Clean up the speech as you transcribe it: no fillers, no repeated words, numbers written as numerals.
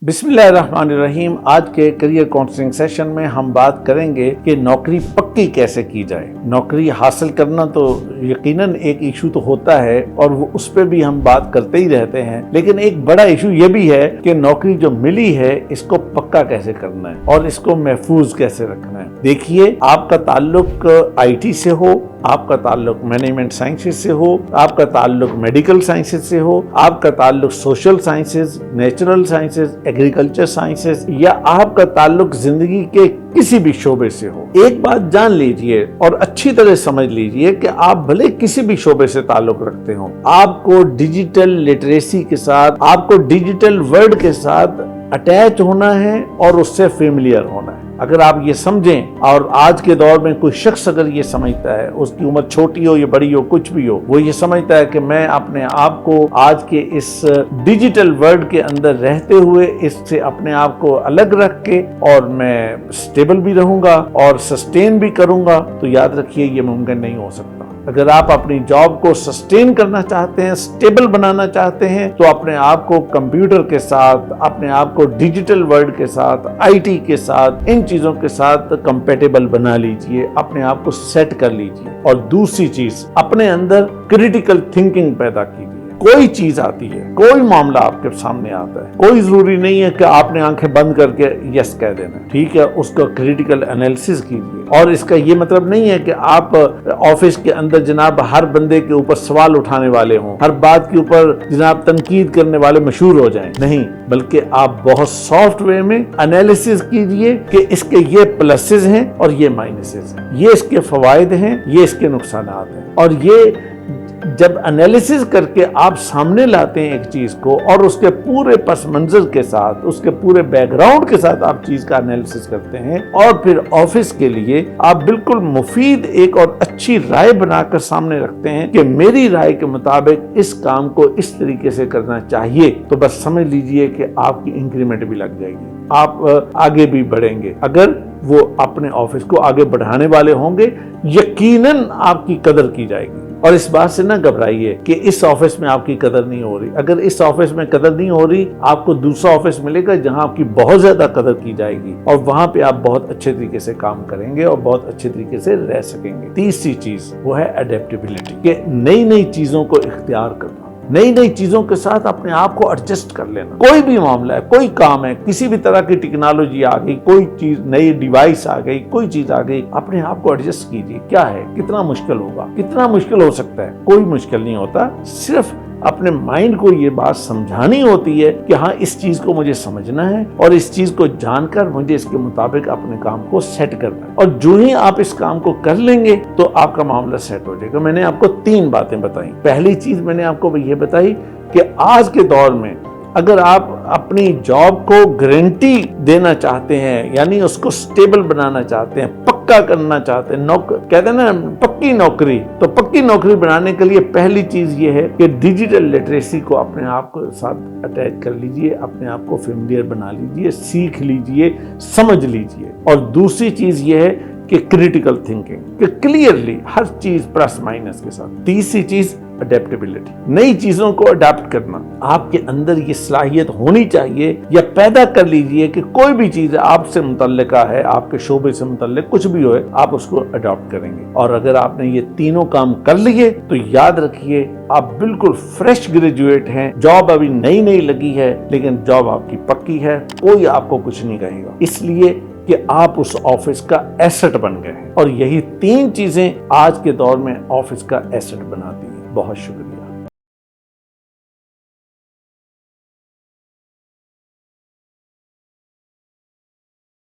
बिस्मिल्लाहिर्रहमानिर्रहीम। आज के करियर काउंसलिंग सेशन में हम बात करेंगे कि नौकरी पक्की कैसे की जाए। नौकरी हासिल करना तो यकीनन एक इशू तो होता है और उस पर भी हम बात करते ही रहते हैं, लेकिन एक बड़ा इशू ये भी है कि नौकरी जो मिली है इसको पक्का कैसे करना है और इसको महफूज कैसे रखना है। देखिए, आपका ताल्लुक IT से हो, आपका ताल्लुक मैनेजमेंट साइंसेज से हो, आपका ताल्लुक मेडिकल साइंसेज से हो, आपका ताल्लुक social sciences, natural sciences, agriculture sciences, या आपका ताल्लुक जिंदगी के किसी भी शोबे से हो, एक बात जान लीजिए और अच्छी तरह समझ लीजिए कि आप भले किसी भी शोबे से ताल्लुक रखते हो, आपको डिजिटल लिटरेसी के साथ, आपको डिजिटल वर्ल्ड के साथ अटैच होना है और उससे फेमिलियर होना है। अगर आप ये समझें, और आज के दौर में कोई शख्स अगर ये समझता है, उसकी उम्र छोटी हो या बड़ी हो, कुछ भी हो, वो ये समझता है कि मैं अपने आप को आज के इस डिजिटल वर्ल्ड के अंदर रहते हुए इससे अपने आप को अलग रख के और मैं स्टेबल भी रहूंगा और सस्टेन भी करूंगा, तो याद रखिए ये मुमकिन नहीं हो सकता। अगर आप अपनी जॉब को सस्टेन करना चाहते हैं, स्टेबल बनाना चाहते हैं, तो अपने आप को कंप्यूटर के साथ, अपने आप को डिजिटल वर्ल्ड के साथ, IT के साथ, इन चीजों के साथ कंपेटेबल बना लीजिए, अपने आप को सेट कर लीजिए। और दूसरी चीज, अपने अंदर क्रिटिकल थिंकिंग पैदा कीजिए। कोई चीज आती है, कोई मामला आपके सामने आता है, कोई जरूरी नहीं है कि आपने आंखें बंद करके यस कह देना, ठीक है, उसका क्रिटिकल एनालिसिस कीजिए। और इसका ये मतलब नहीं है कि आप ऑफिस के अंदर जनाब हर बंदे के ऊपर सवाल उठाने वाले हों, हर बात के ऊपर जनाब तनकीद करने वाले मशहूर हो जाएं, नहीं, बल्कि आप बहुत सॉफ्ट वे में एनालिसिस कीजिए कि इसके ये प्लसेस हैं और ये माइनसेस हैं, ये इसके फवायद हैं, ये इसके नुकसानात हैं। और ये जब एनालिसिस करके आप सामने लाते हैं एक चीज को और उसके पूरे पस मंजर के साथ, उसके पूरे बैकग्राउंड के साथ आप चीज का एनालिसिस करते हैं और फिर ऑफिस के लिए आप बिल्कुल मुफीद एक और अच्छी राय बनाकर सामने रखते हैं कि मेरी राय के मुताबिक इस काम को इस तरीके से करना चाहिए, तो बस समझ लीजिए कि आपकी इंक्रीमेंट भी लग जाएगी, आप आगे भी बढ़ेंगे। अगर वो अपने ऑफिस को आगे बढ़ाने वाले होंगे, यकीनन आपकी कदर की जाएगी। और इस बात से ना घबराइए कि इस ऑफिस में आपकी कदर नहीं हो रही। अगर इस ऑफिस में कदर नहीं हो रही, आपको दूसरा ऑफिस मिलेगा जहां आपकी बहुत ज्यादा कदर की जाएगी और वहां पे आप बहुत अच्छे तरीके से काम करेंगे और बहुत अच्छे तरीके से रह सकेंगे। तीसरी चीज वो है एडेप्टेबिलिटी, कि नई नई चीजों को इख्तियार करना, नई नई चीजों के साथ अपने आप को एडजस्ट कर लेना। कोई भी मामला है, कोई काम है, किसी भी तरह की टेक्नोलॉजी आ गई, कोई चीज नई डिवाइस आ गई, कोई चीज आ गई, अपने आप को एडजस्ट कीजिए। क्या है, कितना मुश्किल होगा, कितना मुश्किल हो सकता है, कोई मुश्किल नहीं होता। सिर्फ अपने माइंड को ये बात समझानी होती है कि हाँ, इस चीज को मुझे समझना है और इस चीज को जानकर मुझे इसके मुताबिक अपने काम को सेट करना है। और जो ही आप इस काम को कर लेंगे तो आपका मामला सेट हो जाएगा। मैंने आपको 3 बातें बताई। पहली चीज मैंने आपको ये बताई कि आज के दौर में अगर आप अपनी जॉब को गारंटी देना चाहते हैं, यानी उसको स्टेबल बनाना चाहते हैं, पक्का करना चाहते हैं, कहते हैं ना पक्की नौकरी, तो पक्की नौकरी बनाने के लिए पहली चीज ये है कि डिजिटल लिटरेसी को अपने आप को साथ अटैच कर लीजिए, अपने आप को फेमिलियर बना लीजिए, सीख लीजिए, समझ लीजिए। और दूसरी चीज ये है कि क्रिटिकल थिंकिंग, कि क्लियरली हर चीज प्लस माइनस के साथ। तीसरी चीज अडेप्टेबिलिटी, नई चीजों को अडेप्ट करना। आपके अंदर ये सलाहियत होनी चाहिए, या पैदा कर लीजिए कि कोई भी चीज आपसे मुतल्लिका है, आपके शोबे से मुतल्लिक कुछ भी हो, आप उसको अडॉप्ट करेंगे। और अगर आपने ये तीनों काम कर लिए तो याद रखिए आप बिल्कुल फ्रेश ग्रेजुएट हैं। जॉब अभी नई नई लगी है, लेकिन जॉब आपकी पक्की है, कोई आपको कुछ नहीं कहेगा, इसलिए कि आप उस ऑफिस का एसेट बन गए हैं। और यही 3 चीजें आज के दौर में ऑफिस का एसेट बनाती हैं। बहुत शुक्रिया।